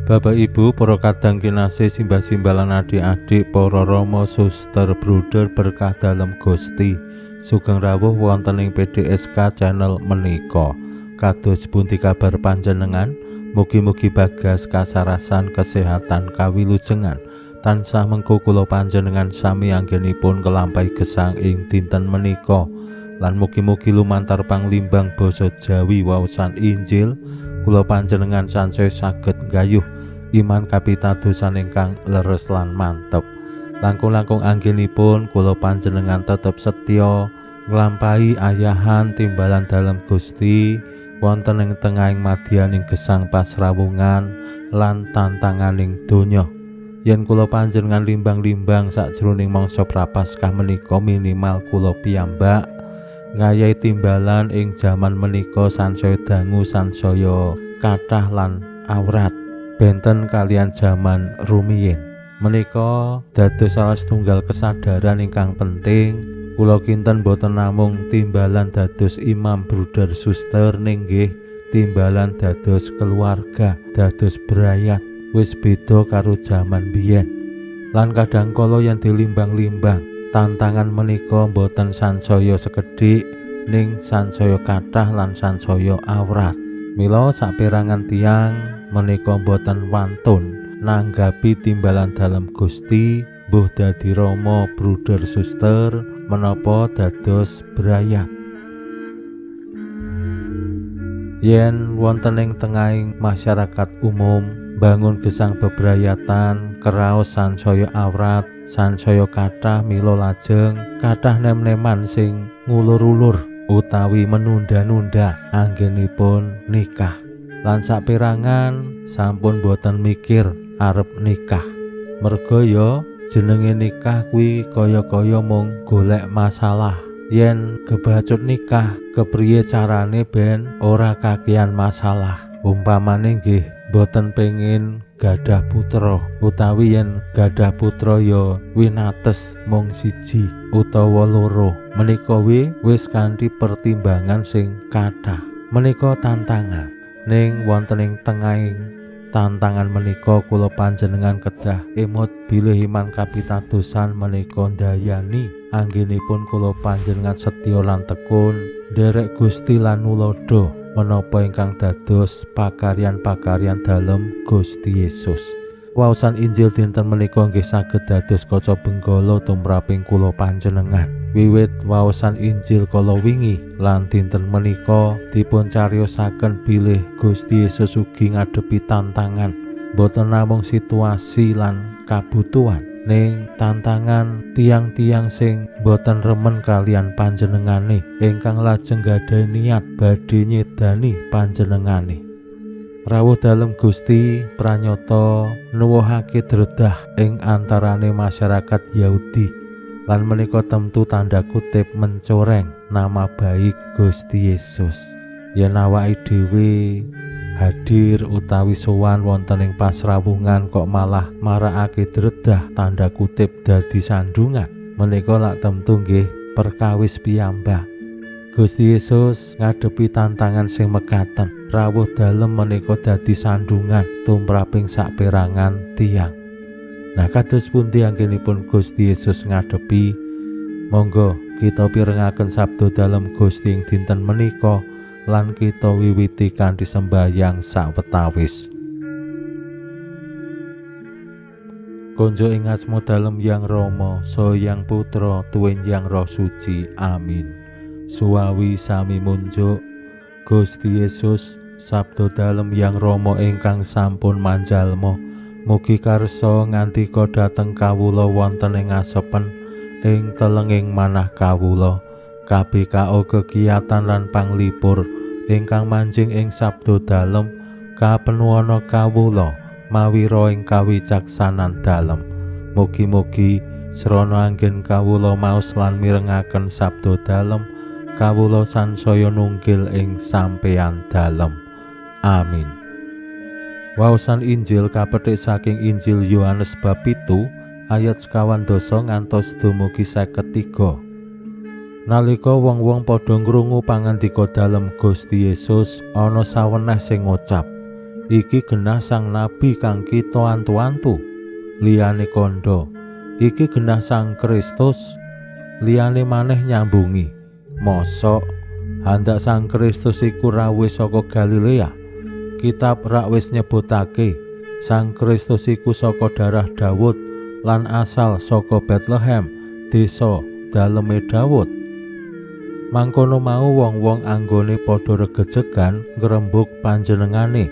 Bapak Ibu, para kadang kinasih, simbah-simbalan adik-adik, para rama, suster, bruder berkah dalem Gusti, sugeng rawuh wonten ing PDSK channel menika. Kados pundi kabar panjenengan? Mugi-mugi bagas kasarasan, kesehatan, kawilujengan tansah mengko kula panjenengan sami anggenipun kelampahi gesang ing dinten menika. Lan mugi-mugi lumantar panglimbang basa Jawi waosan Injil kula panjenengan sansaya saged nggayuh iman kapitadosan ingkang leres lan mantep. Langkung-langkung anggenipun kula panjenengan tetep setya nglampahi ayahan timbalan dalem Gusti wonten ing tengahing madyaning gesang pasrawungan lan tantanganing donya. Yen kula panjenengan limbang-limbang sakjroning mangsa prapaskah menika, minimal kula piyambak ngayahi timbalan ing jaman menika sansaya dangu, sansaya kathah lan awrat benten kalian jaman rumiyin. Menika dados salah setunggal kesadaran ingkang penting kula kinten boten namung timbalan dados imam, bruder, suster, ninggih timbalan dados keluarga, dados brayat. Wis beda karo jaman biyen. Lan kadangkala yen dilimbang-limbang tantangan menika boten sansaya sekedhik ning sansaya kathah lan sansaya awrat. Mila saperangan tiyang menika boten wantun nanggapi timbalan dalem Gusti, mbuh dadi rama, bruder, suster, menapa dados brayat. Yen wonten ing tengahing masyarakat umum bangun gesang bebrayatan, keraos sansaya awrat, sansaya kathah, mila lajeng kathah nem-neman sing ngulur-ulur utawi menunda-nunda anggenipun nikah. Lan saperangan sampun boten mikir arep nikah. Merga ya jenenge nikah kuwi kaya-kaya mung golek masalah. Yen kebacut nikah, kepriye carane ben ora kakehan masalah. Umpamane nggih boten pengin gadah putra, utawi yen gadah putra ya winates mung siji utawa loro, menika wis kanthi pertimbangan sing kathah. Menika tantangan. Ning wonten ing tengahing tantangan menika kula panjenengan kedah emut bilih iman kapitadosan menika ndayani anggenipun kula panjenengan setya lan tekun nderek Gusti lan nulodo menapa ingkang dados pakaryan-pakaryan dalem Gusti Yesus. Waosan Injil dinten menika nggih saged dados kaca benggala tumraping kula panjenengan. Wiwit waosan Injil kala wingi lan dinten menika dipun cariosaken bilih Gusti Yesus ugi ngadepi tantangan boten namung situasi lan kabutuhan, ning tantangan tiang-tiang sing boten remen kalian panjenengane ingkang lajeng gadhahi niat badhe nyedani panjenengane. Rawuh dalem Gusti pranyata nuwuhake dredah ing antarane masyarakat Yahudi lan menika tentu tanda kutip mencoreng nama baik Gusti Yesus. Yen awake dhewe hadir utawi sowan wonten ing pasrawungan kok malah marakake dredah tanda kutip dadi sandungan, menika lak tentu nggih perkawis piyambak. Gusti Yesus ngadepi tantangan sing mekaten, rawuh dalem menika dadi sandungan tumraping saperangan tiyang. Nah, kados pundi anggenipun Gusti Yesus ngadepi? Monggo kita pirengaken sabda dalem Gusti ing dinten menika lan kita wiwiti kanthi sembahyang sawetawis. Konjo ing asma dalem Yang Rama saha Yang Putra tuwin Yang Roh Suci. Amin. Suwawi sami munjuk Gusti Yesus, sabda dalem Yang Rama ingkang sampun manjalma, mugi karsa ngantika dhateng kawula wonten ing asepen ing telenging manah kawula. KBKO kegiatan lan panglipur ingkang manjing ing sabda dalem kapenuwana kawula mawi ro ing kawicaksanan dalem. Mugi-mugi srana anggen kawula maos lan mirengaken sabda dalem, kawula sansaya nunggil ing sampeyan dalem. Amin. Waosan Injil kapetik saking Injil Yohanes bab 7 ayat 50 ngantos dumugi 53. Nalika wong-wong padha ngrungu pangandika dalem Gusti Yesus, ana saweneh sing ngucap, "Iki genah sang nabi kang kita antu-antu." Liyane kandha, "Iki genah sang Kristus." Liyane maneh nyambungi, "Mosok handak sang Kristus iku rawuh saka Galilea? Kitab rak wis nyebutake sang Kristus iku saka darah Daud lan asal saka Betlehem, desa daleme Daud." Mangkono mau wong-wong anggone padha regejegan ngrembug panjenengane.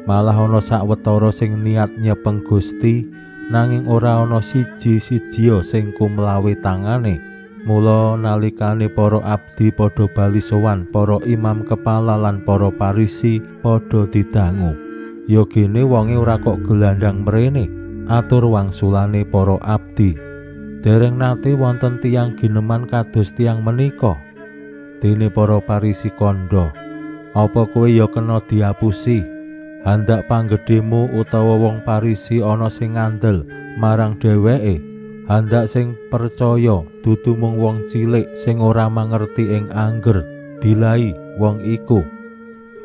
Malah ana sawetara sing niat nyepeng Gusti, nanging ora ana siji-sijia sing kumlawe tangane. Mula nalikane para abdi padha bali sowan para imam kepala lan para parisi padha didangu, ya gene wonge ora kok gelandang mrene. Atur wangsulane para abdi, "Dereng nate wonten tiyang gineman kados tiyang menika." Dene para parisi kandha, "Apa kowe ya kena diapusi? Handak panggedhemu utawa wong parisi ana sing ngandel marang dheweke? Handak sing percaya dudu mung wong cilik sing ora mangerti ing angger dilai wong iku."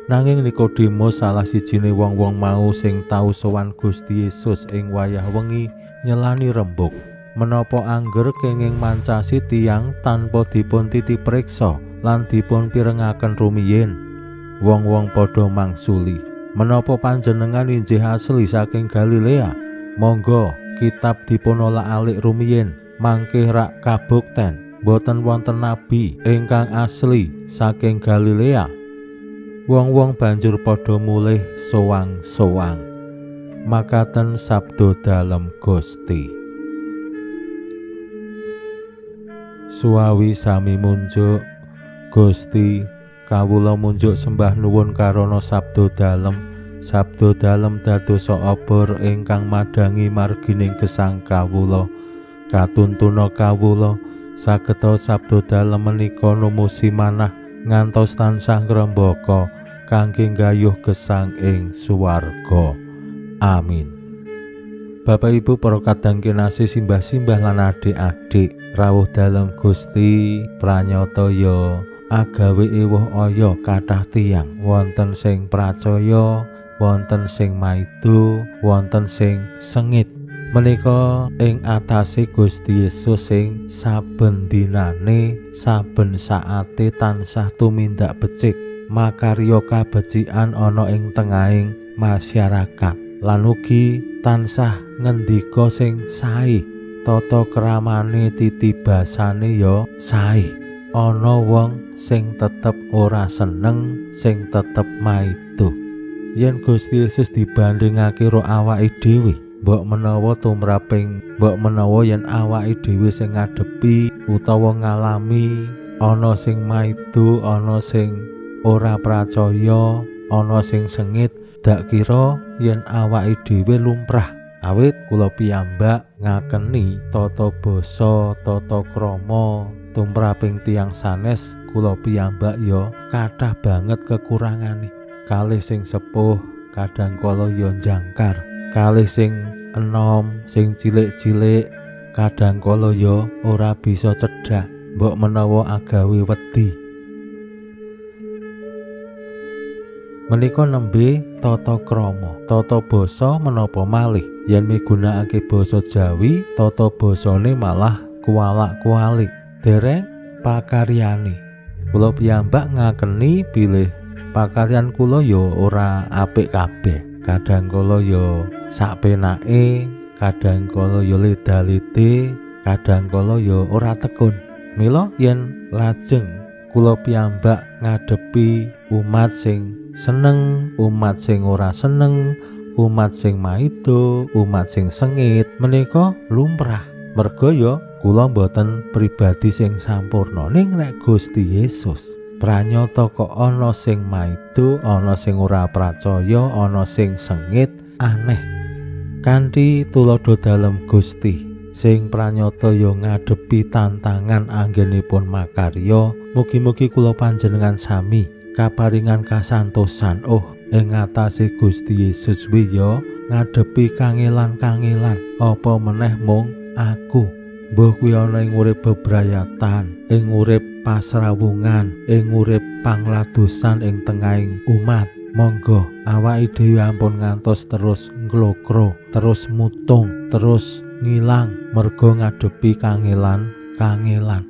Nanging Nikodemus, salah sijine wong-wong mau sing tau sowan Gusti Yesus ing wayah wengi, nyelani rembug, "Menapa angger kenging mancasi tiyang tanpa dipun titipriksa lan dipun pirengaken rumiyin?" Wong-wong padha mangsuli, "Menapa panjenengan injih asli saking Galilea? Monggo kitab dipun olah-alik rumiyin, mangke rak kabukten boten wonten nabi ingkang asli saking Galilea." Wong-wong banjur padha mulih sowang-sowang. Makaten sabda dalem Gusti. Suawi sami munjuk, Gusti, kawula munjuk sembah nuwun karana sabda dalem dadosa obor ingkang madangi margining gesang kawula. Katuntuna kawula sageta sabda dalem menika numusi manah ngantos tansah ngrembaka kangge nggayuh gesang ing suwarga. Amin. Bapak Ibu para kadang kinasih, simbah-simbah lan adik-adik, rawuh dalem Gusti pranyata ya agawe ewuh aya kathah tiyang, wonten sing pracaya, wonten sing maido, wonten sing sengit. Menika ing atase Gusti Yesus sing saben dinane, saben saate tansah tumindak becik, makarya kabecikan ana ing tengahing masyarakat, lan ugi tansah ngendika sing sae, tata kramane titibasane ya sae. Ana wong sing tetep ora seneng, sing tetep maido. Yen Gusti Yesus dibandingake karo awake dhewe, mbok menawa yen awake dhewe sing ngadepi utawa ngalami ana sing maido, ana sing ora pracaya, ana sing sengit, dak kira yen awake dhewe lumrah. Awit kula piyambak ngakeni tata basa, tata krama tumraping tiyang sanes, kula piyambak ya kathah banget kekurangane. Kalih sing sepuh kadangkala ya njangkar, kalih sing enom, sing cilik-cilik kadangkala ya ora bisa cedhak, mbok menawa agawe wedi. Menika nembe tata krama, tata basa menapa malih yen migunakake basa Jawi, tata basane malah kuwalak-kuwalik, dereng pakaryane. Kula piyambak ngakeni bilih pakaryan kula ya ora apik kabeh. Kadangkala ya sakpenake, kadangkala ya leda-lede, kadangkala ya ora tekun. Mila yen lajeng kula piyambak ngadepi umat sing seneng, umat sing ora seneng, umat sing maido, umat sing sengit, menika lumrah. Merga ya kula mboten pribadi sing sampurna, ning nek Gusti Yesus pranyata kok ana sing maido, ana sing ora pracaya, ana sing sengit, aneh. Kanthi tuladha dalem Gusti sing pranyata ya ngadepi tantangan anggenipun makarya. Mugi-mugi kula panjenengan sami kaparingan kasantosan ing ngatasé Gusti Yesus wiya ngadepi kangelan-kangelan apa meneh mung aku. Mbuh kuwi ana ing urip bebrayatan, ing urip pasrawungan, ing urip pangladosan ing tengahing umat. Monggo awake dhewe ampun ngantos terus nglokro, terus mutung, terus ngilang merga ngadepi kangelan-kangelan.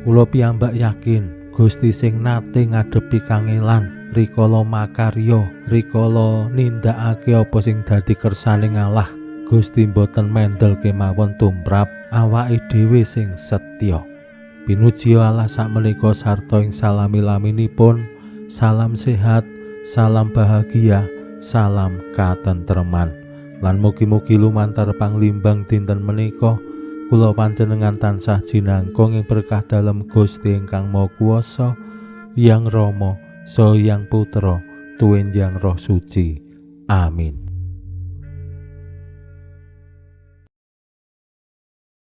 Kula piyambak yakin Gusti sing nate ngadepi kangelan rikala makarya, rikala nindakake apa sing dadi kersaning Allah, Gusti boten mendel kemawon tumrap awake dhewe sing setya. Pinuji Allah sakmenika sarta ing salami-laminipun. Salam sehat, salam bahagia, salam katentreman. Lan mugi-mugi lumantar panglimbang dinten menika kula panjenengan tansah jinangkung ing berkah dalem Gusti ingkang Maha Kuwasa, Hyang Rama saha Hyang Putra tuwin Hyang Roh Suci. Amin.